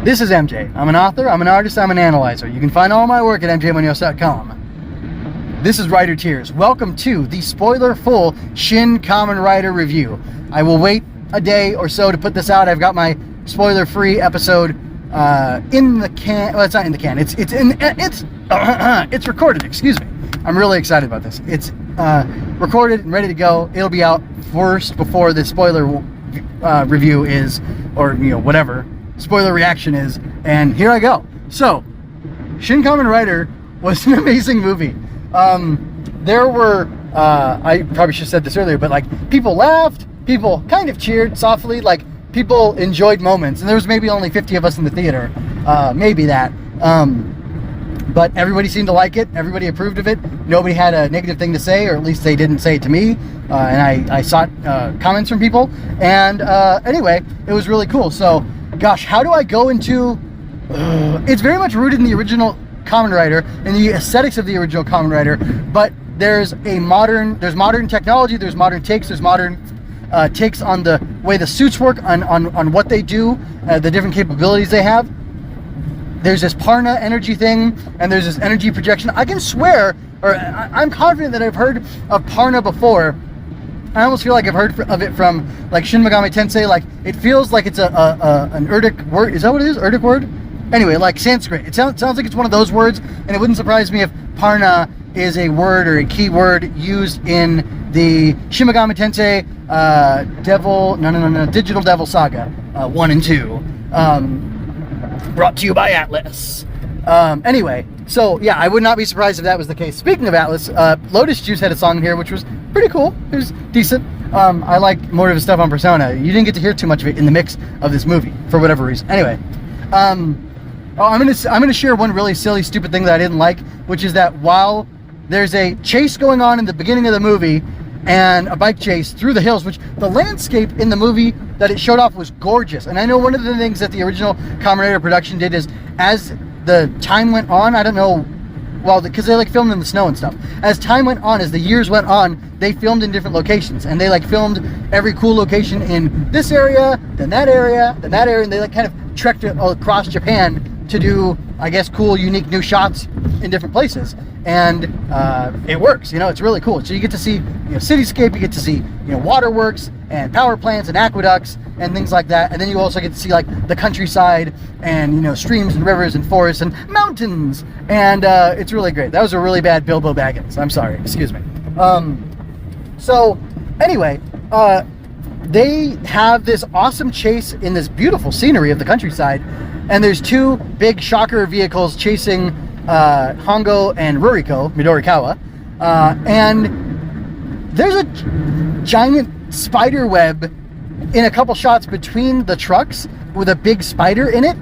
This is MJ. I'm an author, I'm an artist, I'm an analyzer. You can find all my work at mjmunoz.com. This is Writer Tears. Welcome to the spoiler-full Shin Kamen Rider review. I will wait a day or so to put this out. I've got my spoiler-free episode in the can. Well, it's not in the can. It's recorded. Excuse me. I'm really excited about this. It's recorded and ready to go. It'll be out first before the spoiler review is, or whatever spoiler reaction is. And here I go. So, Shin Kamen Rider was an amazing movie. There were I probably should have said this earlier, but like people laughed, people kind of cheered softly, like people enjoyed moments, and there was maybe only 50 of us in the theater, maybe that. But everybody seemed to like it. Everybody approved of it. Nobody had a negative thing to say, or at least they didn't say it to me. And I sought comments from people. And anyway, it was really cool. So, gosh, how do I go into... it's very much rooted in the original Kamen Rider, and the aesthetics of the original Kamen Rider. But there's modern technology, there's modern takes, there's modern takes on the way the suits work, on what they do, the different capabilities they have. There's this Parna energy thing, and there's this energy projection. I can swear, or I'm confident that I've heard of Parna before. I almost feel like I've heard of it from like Shin Megami Tensei. Like it feels like it's an Urdic word. Is that what it is? Urdic word? Anyway, like Sanskrit. It sounds like it's one of those words, and it wouldn't surprise me if Parna is a word or a key word used in the Shin Megami Tensei Digital Devil Saga 1 and 2. Brought to you by Atlas. Anyway, so yeah, I would not be surprised if that was the case. Speaking of Atlas, Lotus Juice had a song here, which was pretty cool. It was decent. I like more of his stuff on Persona. You didn't get to hear too much of it in the mix of this movie for whatever reason. Anyway, I'm gonna share one really silly, stupid thing that I didn't like, which is that while there's a chase going on in the beginning of the movie, and a bike chase through the hills, which the landscape in the movie that it showed off was gorgeous. And I know one of the things that the original Kamen Rider production did is, as the time went on, I don't know, well, because they like filmed in the snow and stuff. As time went on, as the years went on, they filmed in different locations, and they like filmed every cool location in this area, then that area, then that area, and they like kind of trekked it all across Japan to do, I guess, cool, unique new shots in different places. And it works, it's really cool. So you get to see, cityscape, you get to see, waterworks and power plants and aqueducts and things like that. And then you also get to see like the countryside and, streams and rivers and forests and mountains. And it's really great. That was a really bad Bilbo Baggins. I'm sorry, excuse me. So anyway, they have this awesome chase in this beautiful scenery of the countryside. And there's two big shocker vehicles chasing Hongo and Ruriko, Midorikawa, and there's a giant spider web in a couple shots between the trucks with a big spider in it,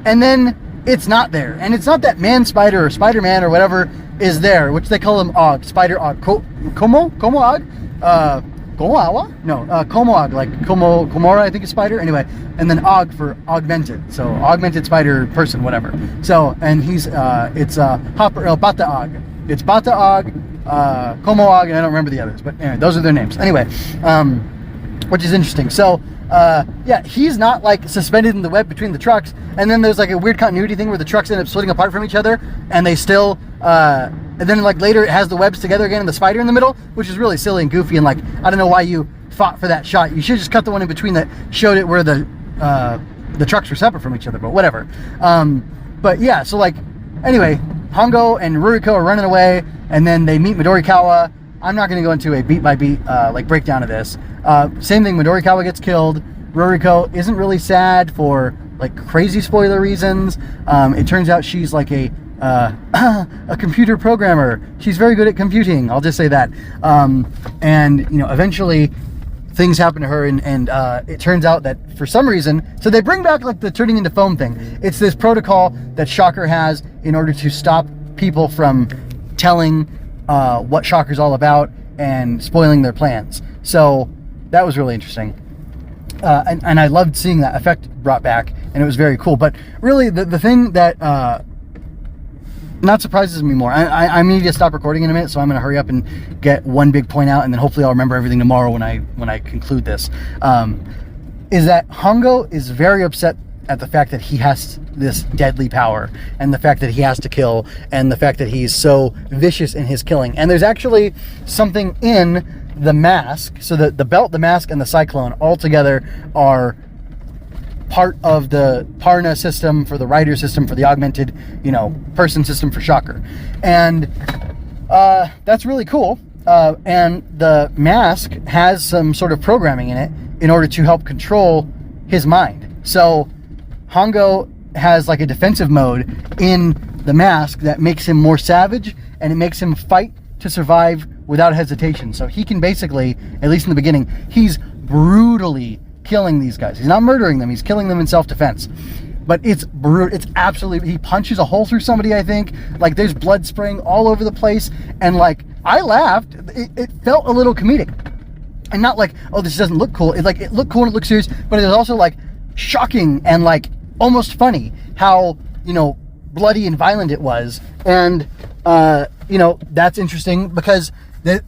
and then it's not there. And it's not that man spider or Spider-Man or whatever is there, which they call them Og, Spider Og. Komo Og? Komoawa? No, Komoag, like Komora, I think is spider. Anyway, and then Og for augmented. So augmented spider person, whatever. So, and he's, it's Bata Og. It's Bata Og, Komoag, and I don't remember the others. But anyway, those are their names. Anyway, which is interesting. So, yeah, he's not like suspended in the web between the trucks. And then there's like a weird continuity thing where the trucks end up splitting apart from each other, and they still, and then like later it has the webs together again and the spider in the middle, which is really silly and goofy, and like I don't know why you fought for that shot. You should just cut the one in between that showed it where the trucks were separate from each other, but whatever. But yeah, so like anyway, Hongo and Ruriko are running away, and then they meet Midorikawa. I'm not going to go into a beat by beat like breakdown of this. Same thing, Midorikawa gets killed. Ruriko isn't really sad for like crazy spoiler reasons. It turns out she's like a computer programmer. She's very good at computing, I'll just say that. And eventually things happen to her, and it turns out that for some reason, so they bring back like the turning into foam thing. It's this protocol that Shocker has in order to stop people from telling what Shocker's all about and spoiling their plans. So that was really interesting. And I loved seeing that effect brought back, and it was very cool. But really, the thing that not surprises me more, I need to stop recording in a minute, so I'm going to hurry up and get one big point out, and then hopefully I'll remember everything tomorrow when I conclude this. Is that Hongo is very upset at the fact that he has this deadly power, and the fact that he has to kill, and the fact that he's so vicious in his killing. And there's actually something in the mask, so the belt, the mask, and the cyclone all together are part of the Parna system for the rider system for the augmented, person system for Shocker. And that's really cool. And the mask has some sort of programming in it in order to help control his mind. So Hongo has like a defensive mode in the mask that makes him more savage, and it makes him fight to survive without hesitation. So he can basically, at least in the beginning, he's brutally killing these guys. He's not murdering them, he's killing them in self-defense. But it's brutal. It's absolutely, he punches a hole through somebody, I think. Like, there's blood spraying all over the place. And like, I laughed. It felt a little comedic. And not like, oh, this doesn't look cool. It looked cool and it looked serious, but it was also like shocking and like almost funny how, bloody and violent it was. And, that's interesting because it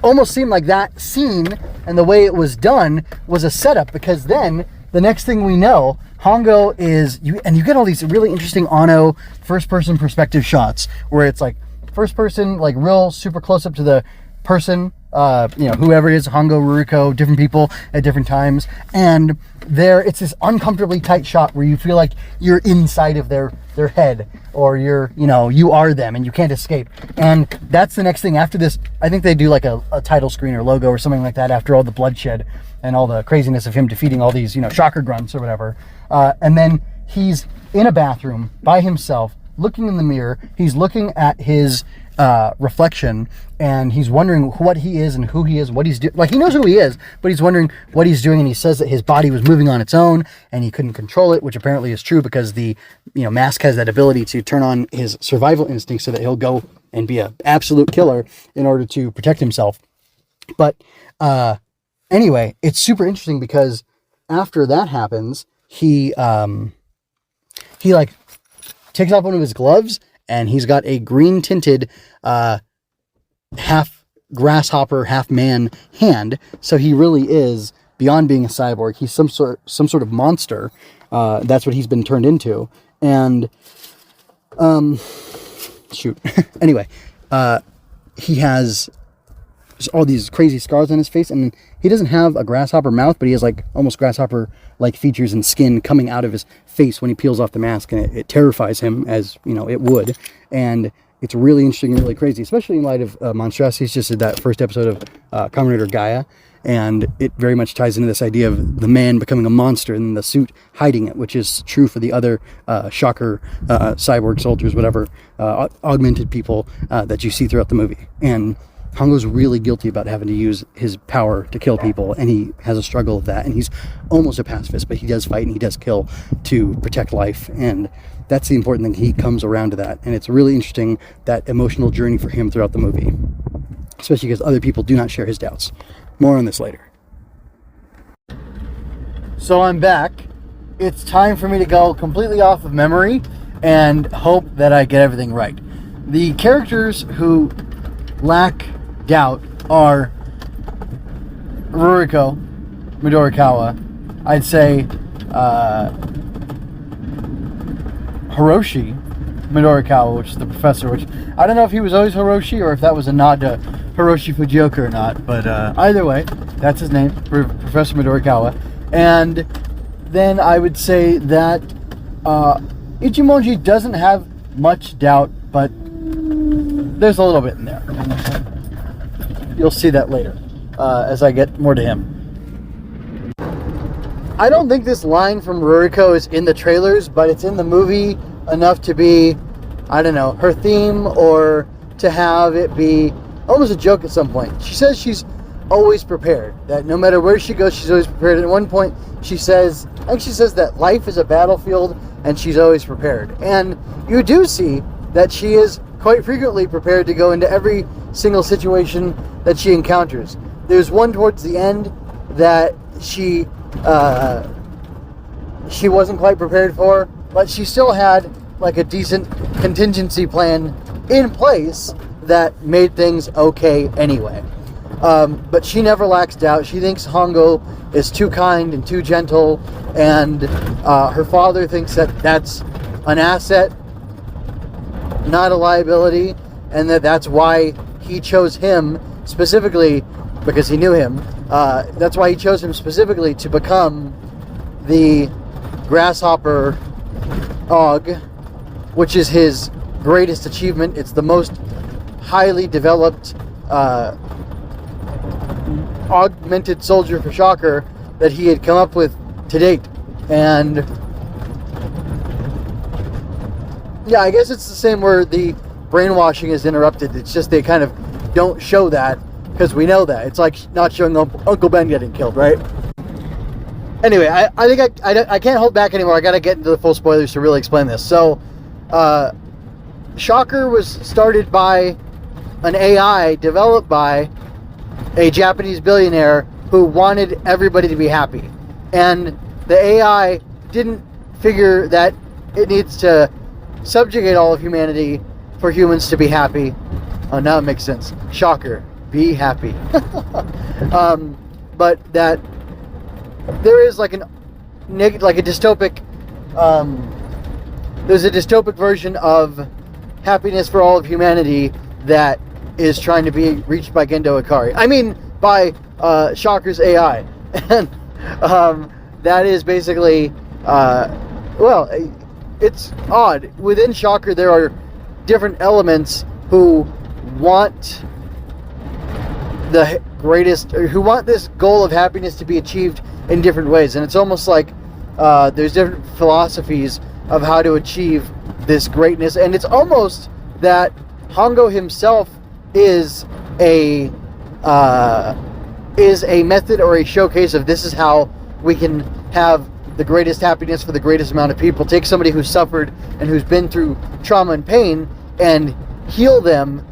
almost seemed like that scene and the way it was done was a setup, because then the next thing we know, Hongo is, you get all these really interesting Anno first-person perspective shots where it's like first person, like real super close up to the person, whoever it is, Hongo, Ruriko, different people at different times, and it's this uncomfortably tight shot where you feel like you're inside of their head, or you are them and you can't escape. And that's the next thing after this. I think they do like a title screen or logo or something like that after all the bloodshed and all the craziness of him defeating all these, shocker grunts or whatever. And then he's in a bathroom by himself, looking in the mirror. He's looking at his reflection, and he's wondering what he is and who he is, what he's doing. Like, he knows who he is, but he's wondering what he's doing, and he says that his body was moving on its own and he couldn't control it, which apparently is true because the mask has that ability to turn on his survival instinct so that he'll go and be an absolute killer in order to protect himself. But anyway, it's super interesting because after that happens, he like takes off one of his gloves, and he's got a green tinted half grasshopper, half man hand. So he really is, beyond being a cyborg, he's some sort of monster. That's what he's been turned into. And anyway, he has all these crazy scars on his face, and he doesn't have a grasshopper mouth, but he has like almost grasshopper like features and skin coming out of his face when he peels off the mask, and it terrifies him, as it would. And it's really interesting and really crazy, especially in light of Monstrosities just did that first episode of Kamen Rider Gaia, and it very much ties into this idea of the man becoming a monster and the suit hiding it, which is true for the other shocker cyborg soldiers, whatever, augmented people that you see throughout the movie. And Hongo's really guilty about having to use his power to kill people, and he has a struggle with that, and he's almost a pacifist, but he does fight and he does kill to protect life, and that's the important thing. He comes around to that, and it's really interesting, that emotional journey for him throughout the movie, especially because other people do not share his doubts. More on this later. So I'm back. It's time for me to go completely off of memory and hope that I get everything right. The characters who lack doubt are Ruriko Midorikawa, I'd say Hiroshi Midorikawa, which is the professor, which I don't know if he was always Hiroshi or if that was a nod to Hiroshi Fujioka or not, but either way, that's his name, Professor Midorikawa. And then I would say that Ichimonji doesn't have much doubt, but there's a little bit in there. You'll see that later as I get more to him. I don't think this line from Ruriko is in the trailers, but it's in the movie enough to be, I don't know, her theme, or to have it be almost a joke at some point. She says she's always prepared, that no matter where she goes, she's always prepared. At one point, she says that life is a battlefield and she's always prepared. And you do see that she is quite frequently prepared to go into every single situation that she encounters. There's one towards the end that she wasn't quite prepared for, but she still had like a decent contingency plan in place that made things okay anyway. But she never lacks doubt. She thinks Hongo is too kind and too gentle, and her father thinks that that's an asset, not a liability, and that's why he chose him specifically, because he knew him. That's why he chose him specifically to become the grasshopper Og, which is his greatest achievement. It's the most highly developed augmented soldier for Shocker that he had come up with to date. And yeah, I guess it's the same where the brainwashing is interrupted. It's just they kind of don't show that because we know that. It's like not showing Uncle Ben getting killed, right? Anyway, I think I can't hold back anymore. I got to get into the full spoilers to really explain this. So, Shocker was started by an AI developed by a Japanese billionaire who wanted everybody to be happy. And the AI didn't figure that it needs to subjugate all of humanity for humans to be happy. Oh, now it makes sense. Shocker. Be happy. But that there is like a dystopic, there's a dystopic version of happiness for all of humanity that is trying to be reached by Gendo Ikari. I mean, by Shocker's AI. And that is basically, well, it's odd. Within Shocker, there are different elements who want the greatest, or who want this goal of happiness to be achieved in different ways. And it's almost like there's different philosophies of how to achieve this greatness. And it's almost that Hongo himself is a method or a showcase of this is how we can have the greatest happiness for the greatest amount of people. Take somebody who's suffered and who's been through trauma and pain and heal them,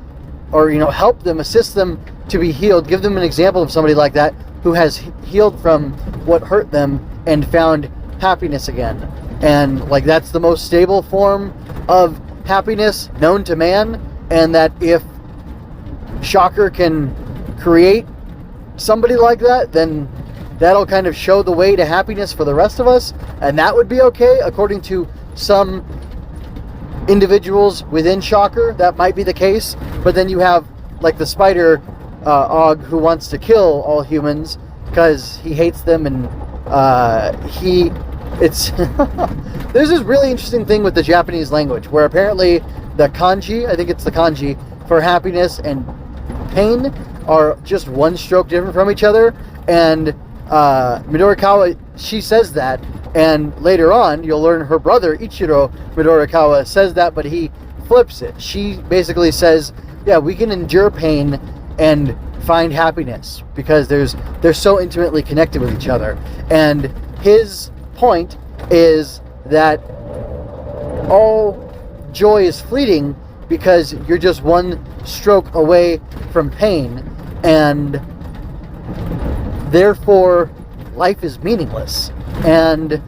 or help them, assist them to be healed. Give them an example of somebody like that who has healed from what hurt them and found happiness again. And like that's the most stable form of happiness known to man, and that if Shocker can create somebody like that, then that'll kind of show the way to happiness for the rest of us, and that would be okay according to some individuals within Shocker. That might be the case, but then you have like the spider Og who wants to kill all humans because he hates them, and there's this really interesting thing with the Japanese language where apparently the kanji, I think it's the kanji for happiness and pain, are just one stroke different from each other. And Midorikawa, she says that, and later on you'll learn her brother Ichiro Midorikawa says that, but he flips it. She basically says, yeah, we can endure pain and find happiness because they're so intimately connected with each other. And his point is that all joy is fleeting because you're just one stroke away from pain, and therefore life is meaningless. And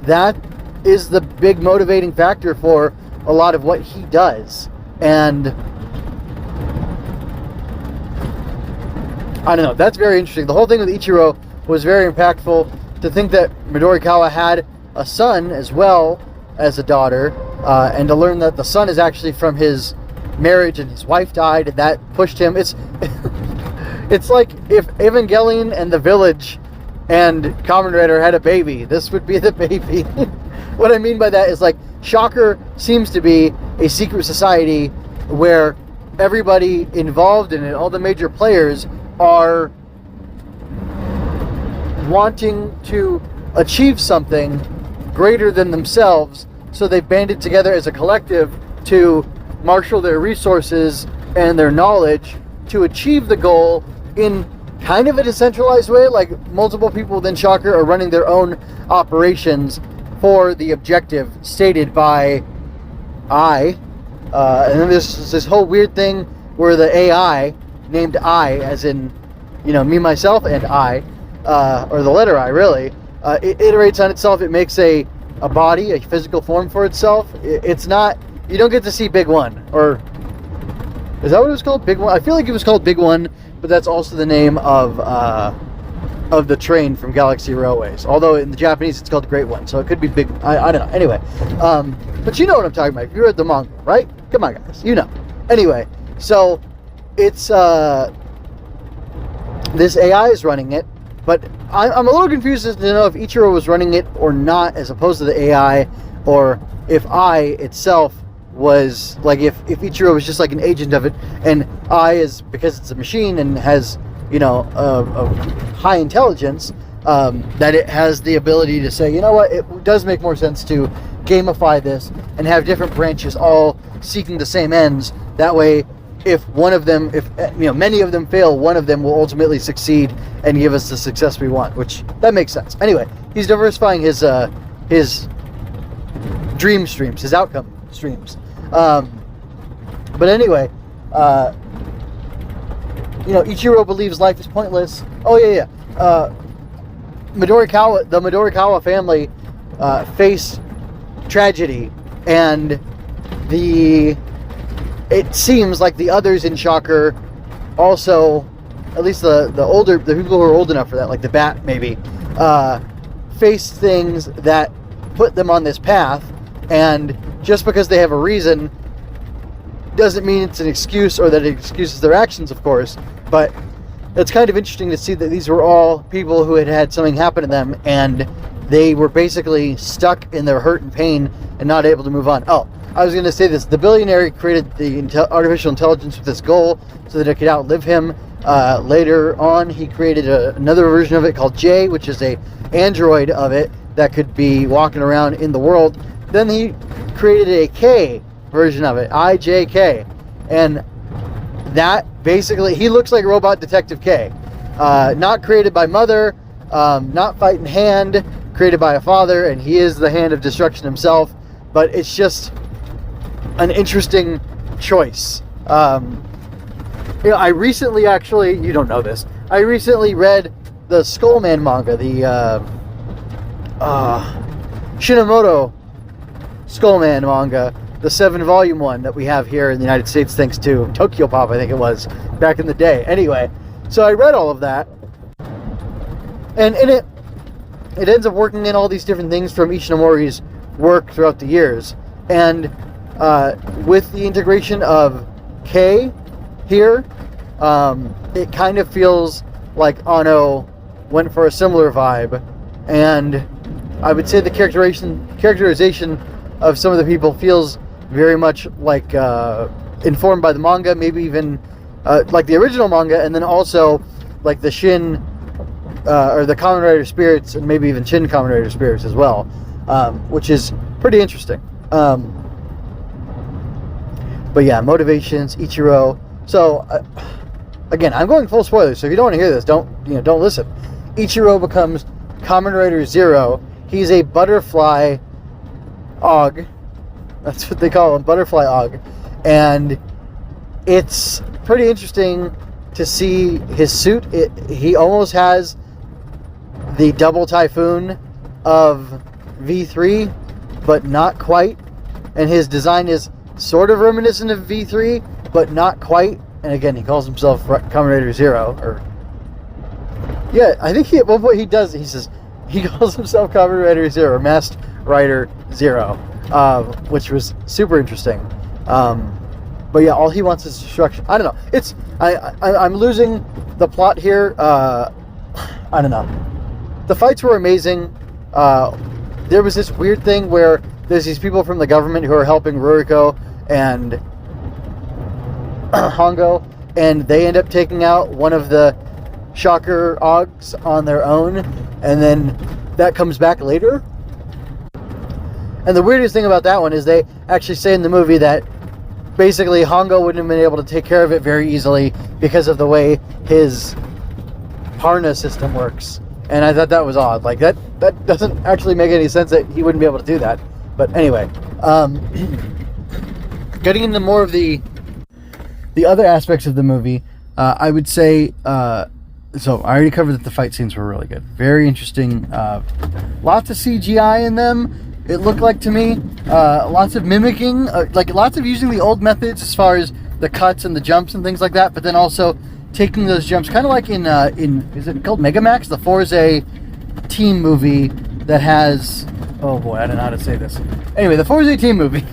that is the big motivating factor for a lot of what he does. And I don't know, that's very interesting. The whole thing with Ichiro was very impactful. To think that Midorikawa had a son as well as a daughter, and to learn that the son is actually from his marriage and his wife died, and that pushed him. It's like if Evangelion and the Village and Kamen Rider had a baby, this would be the baby. What I mean by that is like Shocker seems to be a secret society where everybody involved in it, all the major players, are wanting to achieve something greater than themselves, so they've banded together as a collective to marshal their resources and their knowledge to achieve the goal in kind of a decentralized way. Like multiple people within Shocker are running their own operations for the objective stated by I. And then there's this whole weird thing where the AI, named I, as in, me, myself, and I, or the letter I, really, it iterates on itself. It makes a body, a physical form for itself. It's not, you don't get to see Big One, or is that what it was called? Big One? I feel like it was called Big One but that's also the name of the train from Galaxy Railways. Although in the Japanese it's called the Great One, so it could be big. I don't know. Anyway, but you know what I'm talking about. If you read the manga, right? Come on, guys. You know. Anyway, so it's this AI is running it, but I'm a little confused as to know if Ichiro was running it or not, as opposed to the AI, or if I itself was like if Ichiro was just like an agent of it, and I is because it's a machine and has a high intelligence, that it has the ability to say, you know what, it does make more sense to gamify this and have different branches all seeking the same ends. That way, if one of them, if many of them fail, one of them will ultimately succeed and give us the success we want. Which that makes sense. Anyway, he's diversifying his dream streams, his outcome streams. But anyway, Ichiro believes life is pointless. Oh yeah. The Midorikawa family faced tragedy, and it seems like the others in Shocker also, at least the people who are old enough for that, like the Bat maybe, faced things that put them on this path, and just because they have a reason doesn't mean it's an excuse, or that it excuses their actions, of course. But it's kind of interesting to see that these were all people who had something happen to them, and they were basically stuck in their hurt and pain and not able to move on. Oh, I was going to say this. The billionaire created the artificial intelligence with this goal so that it could outlive him. Later on, he created another version of it called J, which is a android of it that could be walking around in the world. Then he created a K version of it, IJK, and that basically, he looks like Robot Detective K. Not created by Mother, not Fighting Hand, created by a father, and he is the hand of destruction himself. But it's just an interesting choice. I recently, actually, you don't know this, I recently read the Skullman manga, the Shinomoto Skullman manga, the 7-volume one that we have here in the United States, thanks to Tokyo Pop, I think it was, back in the day. Anyway, so I read all of that, and in it ends up working in all these different things from Ishinomori's work throughout the years. And with the integration of K here, it kind of feels like Anno went for a similar vibe, and I would say the characterization of some of the people feels very much like informed by the manga, maybe even like the original manga, and then also like the Shin or the Kamen Rider spirits, and maybe even Shin Kamen Rider spirits as well, which is pretty interesting. But yeah, motivations, Ichiro. So again, I'm going full spoilers, so if you don't want to hear this, don't listen. Ichiro becomes Kamen Rider Zero. He's a butterfly Og. That's what they call him, butterfly Og. And it's pretty interesting to see his suit. He almost has the double typhoon of V3, but not quite. And his design is sort of reminiscent of V3, but not quite. And again, he calls himself Kamen Rider Zero. Or yeah, I think at one point he does. He says he calls himself Kamen Rider Zero, or Masked Rider Zero, which was super interesting. But yeah, all he wants is destruction. I don't know. I'm losing the plot here. I don't know. The fights were amazing. There was this weird thing where there's these people from the government who are helping Ruriko and Hongo, and they end up taking out one of the Shocker Ogs on their own, and then that comes back later. And the weirdest thing about that one is they actually say in the movie that basically Hongo wouldn't have been able to take care of it very easily because of the way his harness system works. And I thought that was odd. Like, that doesn't actually make any sense that he wouldn't be able to do that. But anyway, getting into more of the other aspects of the movie, I would say, so I already covered that the fight scenes were really good. Very interesting. Lots of CGI in them, it looked like to me. Lots of mimicking, like lots of using the old methods as far as the cuts and the jumps and things like that, but then also taking those jumps, kind of like in is it called Megamax, the Forza team movie that has, oh boy, I don't know how to say this. Anyway, the Forza team movie,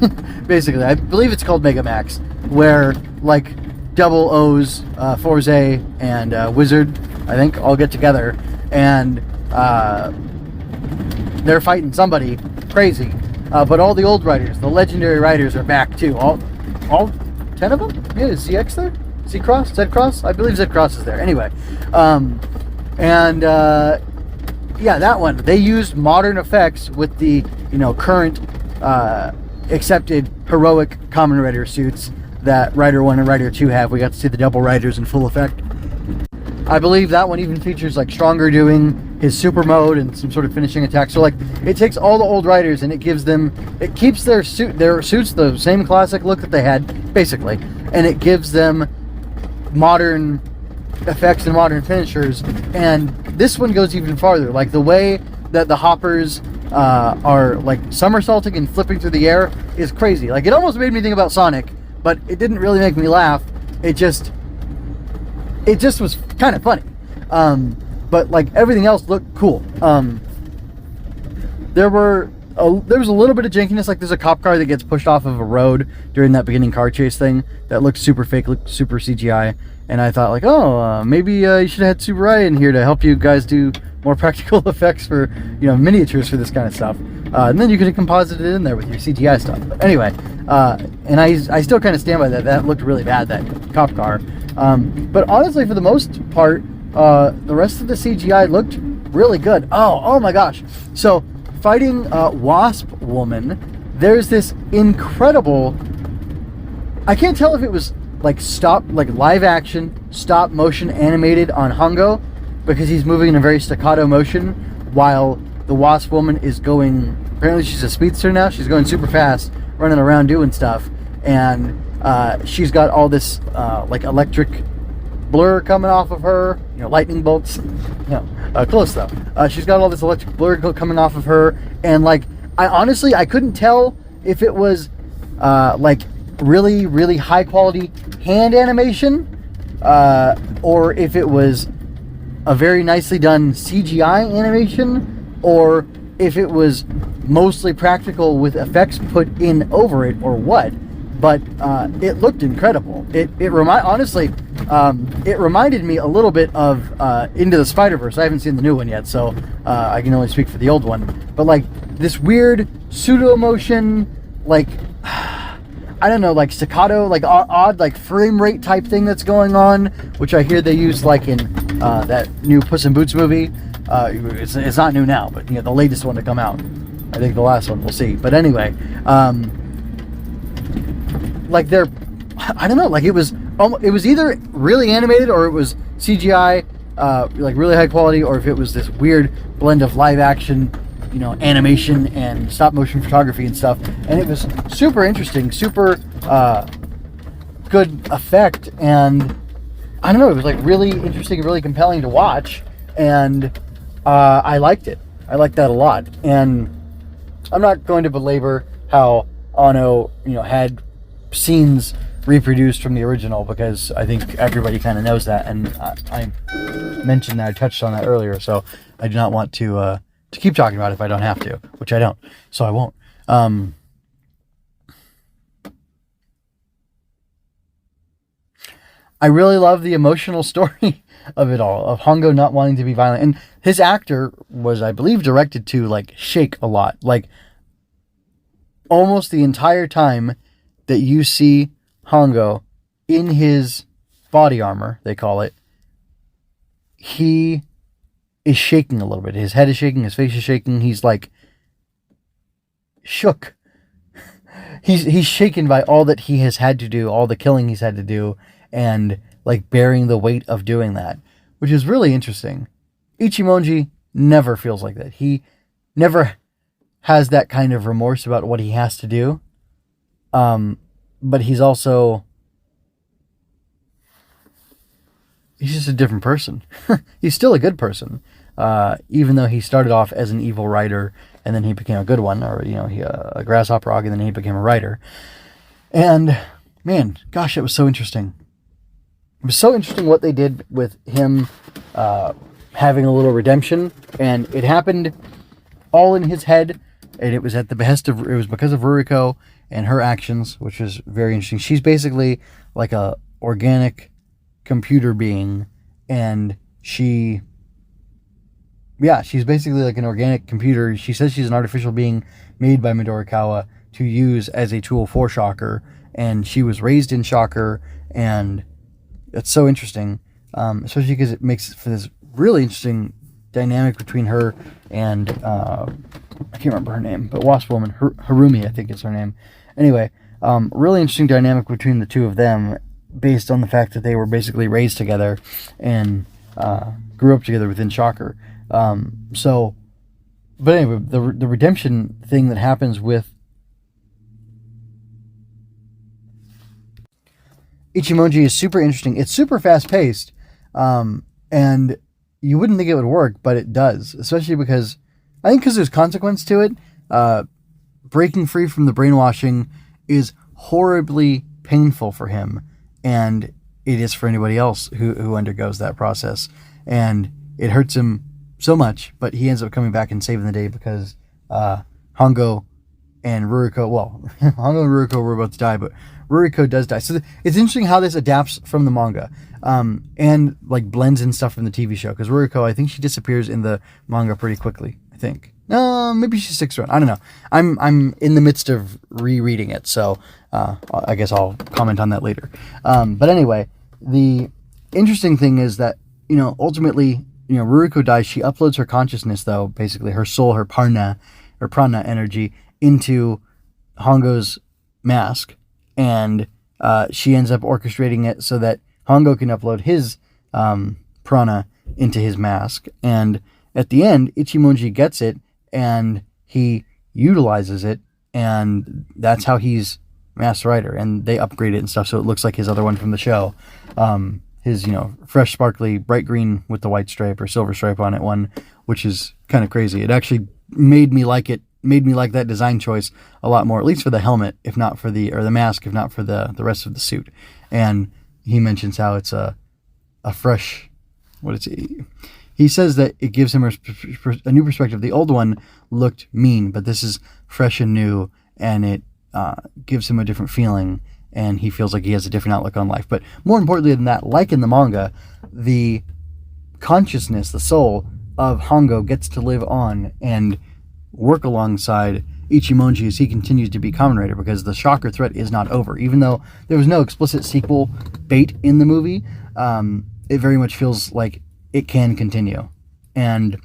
basically, I believe it's called Megamax, where like Double O's, Forza and Wizard, I think, all get together and they're fighting somebody crazy. But all the old riders, the legendary riders, are back too. All 10 of them? Yeah, is ZX there? Z-Cross? Z-Cross? I believe Z-Cross is there. Anyway. Yeah, that one. They used modern effects with the, current accepted heroic Kamen Rider suits that Rider 1 and Rider 2 have. We got to see the double riders in full effect. I believe that one even features like Stronger doing his super mode and some sort of finishing attack. So like it takes all the old riders and it keeps their suits the same classic look that they had, basically, and it gives them modern effects and modern finishers. And this one goes even farther. Like the way that the hoppers are like somersaulting and flipping through the air is crazy. Like it almost made me think about Sonic, but it didn't really make me laugh. It just was kind of funny. But like everything else looked cool. There was a little bit of jankiness. Like there's a cop car that gets pushed off of a road during that beginning car chase thing that looked super fake, looked super CGI. And I thought like, maybe you should have had Super I in here to help you guys do more practical effects for, miniatures for this kind of stuff. And then you could have composited it in there with your CGI stuff. But anyway, and I still kind of stand by that. That looked really bad, that cop car. But honestly, for the most part, the rest of the CGI looked really good. Oh my gosh. So, fighting Wasp Woman, there's this incredible... I can't tell if it was like live action, stop motion animated on Hongo, because he's moving in a very staccato motion, while the Wasp Woman is going... Apparently she's a speedster now. She's going super fast, running around doing stuff. And she's got all this like electric blur coming off of her, lightning bolts. Close though. She's got all this electric blur coming off of her, and like I couldn't tell if it was like really, really high quality hand animation, or if it was a very nicely done CGI animation, or if it was mostly practical with effects put in over it, or what. But it looked incredible. It reminded me a little bit of Into the Spider-Verse. I haven't seen the new one yet, so I can only speak for the old one. But like this weird pseudo motion, like I don't know, like staccato, like odd, like frame rate type thing that's going on, which I hear they used like in that new Puss in Boots movie. It's not new now, but the latest one to come out. I think the last one, we'll see. But anyway, like I don't know, like it was either really animated or it was CGI, like really high quality, or if it was this weird blend of live action, animation and stop motion photography and stuff. And it was super interesting, super good effect, and I don't know, it was like really interesting, really compelling to watch, and I liked it. I liked that a lot. And I'm not going to belabor how Anno, had scenes reproduced from the original, because I think everybody kind of knows that, and I mentioned that, I touched on that earlier, so I do not want to keep talking about it if I don't have to, which I don't, so I won't. I really love the emotional story of it all, of Hongo not wanting to be violent, and his actor was, I believe, directed to like shake a lot, like almost the entire time that you see Hongo in his body armor, they call it, he is shaking a little bit. His head is shaking, his face is shaking. He's like shook. He's shaken by all that he has had to do, all the killing he's had to do, and like bearing the weight of doing that, which is really interesting. Ichimonji never feels like that. He never has that kind of remorse about what he has to do. But he's just a different person. He's still a good person, even though he started off as an evil writer and then he became a good one, or a grasshopper og, and then he became a writer. And man, gosh, it was so interesting. it was so interesting what they did with him having a little redemption, and it happened all in his head, and it was at the behest of, it was because of Ruriko and her actions, which was very interesting. She's basically like a organic computer being, and she's basically like an organic computer. She says she's an artificial being made by Midorikawa to use as a tool for Shocker, and she was raised in Shocker, and it's so interesting, especially because it makes for this really interesting dynamic between her and I can't remember her name, but Wasp Woman, Harumi, I think is her name. Anyway, really interesting dynamic between the two of them, based on the fact that they were basically raised together and grew up together within Shocker. But anyway, the redemption thing that happens with Ichimonji is super interesting. It's super fast paced, and you wouldn't think it would work, but it does, especially because there's consequence to it. Breaking free from the brainwashing is horribly painful for him, and it is for anybody else who undergoes that process, and it hurts him so much, but he ends up coming back and saving the day because Hongo and Ruriko, Hongo and Ruriko were about to die, but Ruriko does die. So it's interesting how this adapts from the manga, and like blends in stuff from the TV show, because Ruriko, I think she disappears in the manga pretty quickly, I think. Maybe she sticks around. I don't know. I'm in the midst of rereading it, so I guess I'll comment on that later. But anyway, the interesting thing is that, ultimately, Ruriko dies. She uploads her consciousness, though, basically her soul, her prana energy, into Hongo's mask, and she ends up orchestrating it so that Hongo can upload his prana into his mask. And at the end, Ichimonji gets it, and he utilizes it, and that's how he's Master Rider. And they upgrade it and stuff, so it looks like his other one from the show. His, fresh, sparkly, bright green with the white stripe or silver stripe on it one, which is kind of crazy. It actually made me like that design choice a lot more, at least for the helmet, if not for the mask, if not for the rest of the suit. And he mentions how it's a fresh, he says that it gives him a new perspective. The old one looked mean, but this is fresh and new, and it gives him a different feeling, and he feels like he has a different outlook on life. But more importantly than that, like in the manga, the consciousness, the soul of Hongo gets to live on and work alongside Ichimonji as he continues to be Kamen Rider, because the Shocker threat is not over. Even though there was no explicit sequel bait in the movie, it very much feels like it can continue. And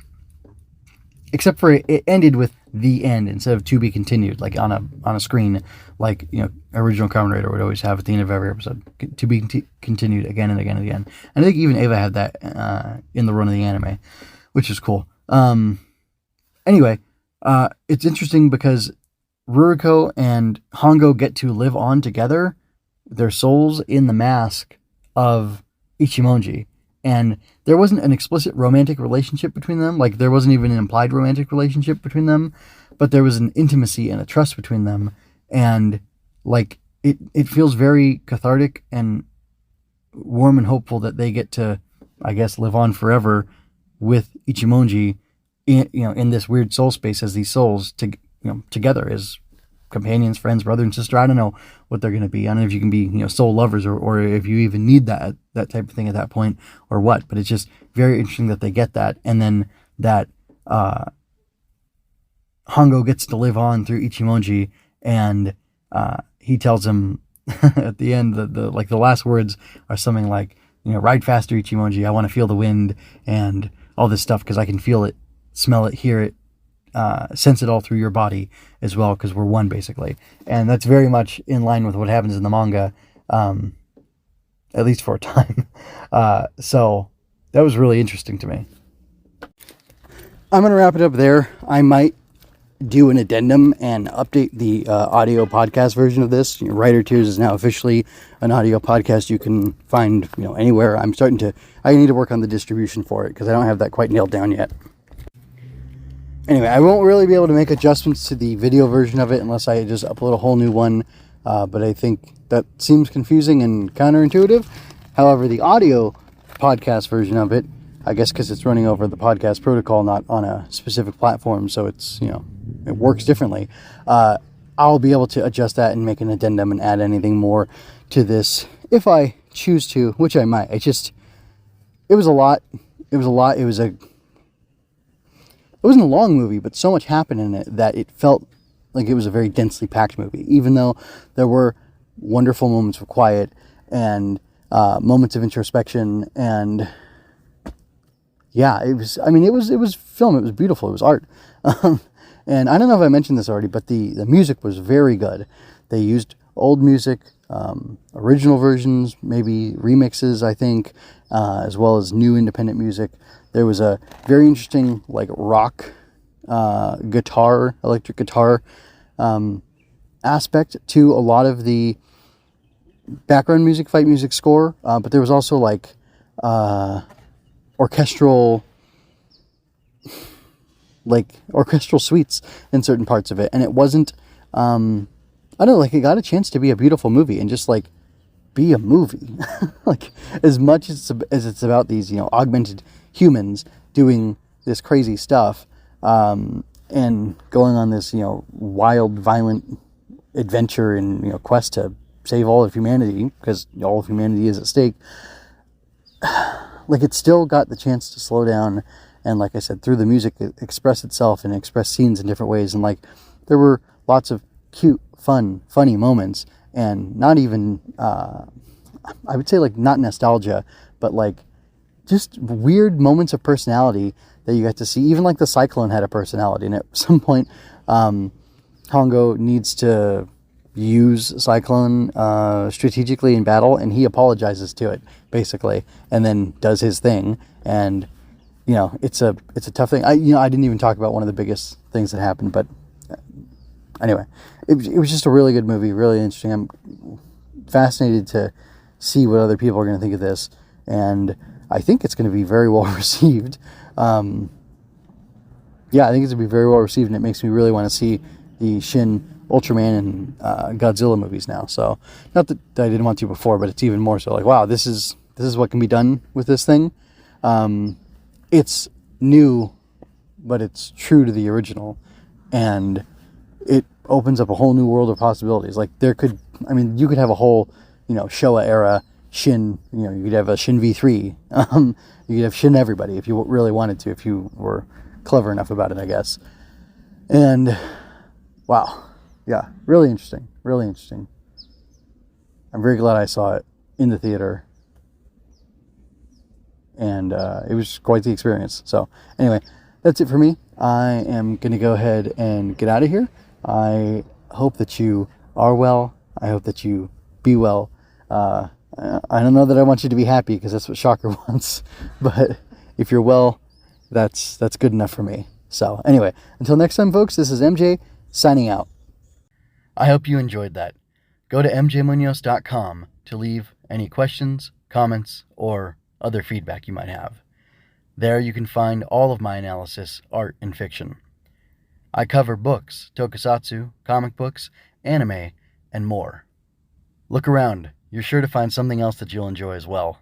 except for it ended with the end instead of to be continued, like on a screen, like original Kamen Rider would always have at the end of every episode, to be continued again and again and again. And I think even Eva had that in the run of the anime, which is cool. Anyway, it's interesting because Ruriko and Hongo get to live on together, their souls in the mask of Ichimonji. And there wasn't an explicit romantic relationship between them. Like, there wasn't even an implied romantic relationship between them, but there was an intimacy and a trust between them. And like, it feels very cathartic and warm and hopeful that they get to, I guess, live on forever with Ichimonji in this weird soul space as these souls together as companions, friends, brother and sister. I don't know what they're going to be. I don't know if you can be, soul lovers or if you even need that type of thing at that point or what, but it's just very interesting that they get that. And then that, Hongo gets to live on through Ichimonji, and, he tells him at the end that the last words are something like, ride faster, Ichimonji. I want to feel the wind and all this stuff, because I can feel it, smell it, hear it, sense it all through your body as well, because we're one, basically. And that's very much in line with what happens in the manga, at least for a time. So that was really interesting to me. I'm going to wrap it up there. I might do an addendum and update the audio podcast version of this. Writer Tears is now officially an audio podcast you can find anywhere. I need to work on the distribution for it, because I don't have that quite nailed down yet. Anyway, I won't really be able to make adjustments to the video version of it unless I just upload a whole new one, but I think that seems confusing and counterintuitive. However, the audio podcast version of it, I guess because it's running over the podcast protocol, not on a specific platform, so it's, it works differently. I'll be able to adjust that and make an addendum and add anything more to this if I choose to, which I might. It was a lot. It wasn't a long movie, but so much happened in it that it felt like it was a very densely packed movie, even though there were wonderful moments of quiet and moments of introspection. And yeah, it was film. It was beautiful. It was art. And I don't know if I mentioned this already, but the music was very good. They used old music, original versions, maybe remixes, I think, as well as new independent music. There was a very interesting rock electric guitar aspect to a lot of the background music, fight music score, but there was also orchestral suites in certain parts of it, and it wasn't I don't know, it got a chance to be a beautiful movie and just be a movie. As much as it's about these augmented humans doing this crazy stuff and going on this wild, violent adventure and quest to save all of humanity, because all of humanity is at stake. It still got the chance to slow down and, like I said, through the music, express itself and express scenes in different ways. And there were lots of cute, funny moments, and not even I would say not nostalgia, but just weird moments of personality that you got to see. Even the Cyclone had a personality, and at some point Hongo needs to use Cyclone strategically in battle, and he apologizes to it basically, and then does his thing. And it's a tough thing. I didn't even talk about one of the biggest things that happened, but anyway, it was just a really good movie, really interesting. I'm fascinated to see what other people are going to think of this, and I think it's going to be very well received. I think it's going to be very well received, and it makes me really want to see the Shin, Ultraman, and Godzilla movies now. So, not that I didn't want to before, but it's even more so wow, this is what can be done with this thing. It's new, but it's true to the original, and it opens up a whole new world of possibilities. You could have a whole, Showa era Shin, you could have a Shin V3, you could have Shin everybody if you really wanted to, if you were clever enough about it, I guess. And wow, yeah, really interesting. I'm very glad I saw it in the theater, and it was quite the experience. So anyway, that's it for me. I am going to go ahead and get out of here. I hope that you are well. I hope that you be well. I don't know that I want you to be happy, because that's what Shocker wants. But if you're well, that's good enough for me. So anyway, until next time, folks, this is MJ signing out. I hope you enjoyed that. Go to mjmunoz.com to leave any questions, comments, or other feedback you might have. There you can find all of my analysis, art, and fiction. I cover books, tokusatsu, comic books, anime, and more. Look around. You're sure to find something else that you'll enjoy as well.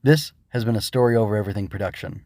This has been a Story Over Everything production.